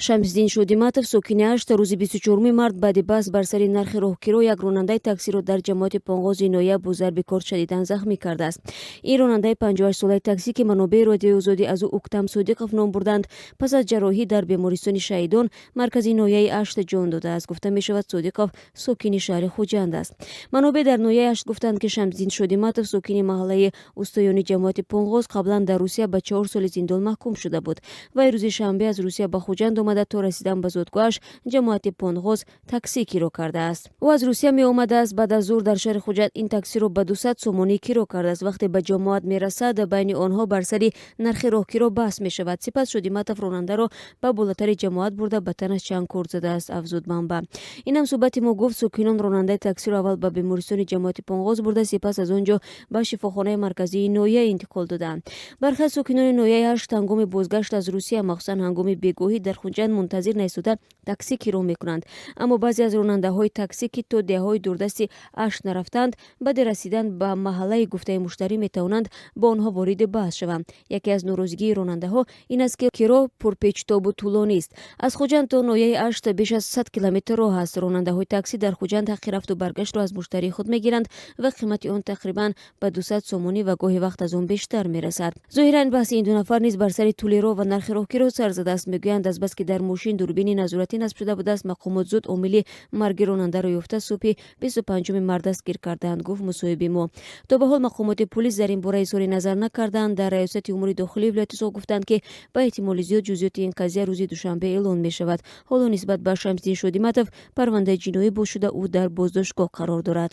Шамсиддин Шодиматов сокини Ашт рӯзи 24 март баъди баҳс бар сари нархи роҳгиро як ронандаи таксиро дар ҷамоати Понғози нояб бо зарби корд шадидан захмӣ кардааст. Ин ронандаи 58-солаи таксӣ ки манобеъи Радиои Озодӣ аз ӯ Уктам Содиқов ном бурданд, пас аз ҷарроҳӣ дар бемористони шаҳидон маркази ноҳияи Ашт ҷон додааст. Гуфта мешавад Содиқов сокини шаҳри Хуҷанд аст. Манобеъ дар ноҳияи Ашт гуфтанд ки Шамсиддин Шодиматов сокини маҳаллаи устоёни ҷамоати Понғоз қаблан дар Русия ба 4 соли зиндон маҳкум шуда буд. Вай рӯзи шанбе аз Русия ба Хуҷанд омада то расидан ба зодгоҳаш ҷамоати Понғоз таксӣ киро кардааст. ӯ аз Русия меомадааст. Баъд аз зуҳр дар шаҳри Хуҷанд ин таксиро ба 200 сомонӣ киро кардааст. Вақте ба ҷамоат мерасад, байни онҳо бар сари нархи роҳгиро баҳс мешавад. Сипас Шодиматов ронандаро ба болотари ҷамоат бурда ба танаш чанд корд задааст, афзуд манба. Инам суҳбати мо гуфт сокинон ронандаи таксиро аввал ба бемористони ҷамоати Понғоз бурда, сипас аз он ҷо ба шифохонаи марказии ноҳия интиқол доданд. Бархи аз сокинони ноҳияи Ашт ҳангоми бозгашт аз Русия, махсусан ҳангоми бегоҳӣ дар Хуҷанд мунтазир наистода таксӣ киро мекунанд. Аммо баъзе аз ронандаҳои таксӣ ки то деҳаҳои дурдасти Ашт нарафтанд, баъди расидан ба маҳаллаи гуфтаи муштарӣ метавонанд ба онҳо вориди баҳс шаванд. Яке аз норозигии ронандаҳо ин аст ки киро пурпечтобу тӯлонист. Аз Хуҷанд то ноҳияи Ашт беш аз 100 километр роҳ аст. Ронандаҳои таксӣ дар Хуҷанд ҳаққи рафту баргаштро аз муштарии худ мегиранд ва қимати он тақрибан ба 200 сомонӣ ва гоҳи вақт аз он бештар мерасад. Зоҳиран баҳси ин ду нафар низ бар сари тӯли роҳ ва нархи роҳгиро сар задааст. Мегӯянд азбаски дар мошин дурбини назоратӣ насб шуда будааст, мақомот зуд омили марги ронандаро ёфта субҳи 25 март дастгир карданд, гуфт мусоҳиби мо. То ба ҳол мақомоти пулис дар ин бора изҳори назар накарданд. Дар раёсати умури дохилии вилояти Соғ гуфтанд ки ба эҳтимоли зиёд ҷузъиёти ин қазия рӯзи душанбе эълон мешавад. ҳоло нисбат ба Шамсиддин Шодиматов парвандаи ҷиноӣ боз шуда ӯ дар боздоштгоҳ қарор дорад.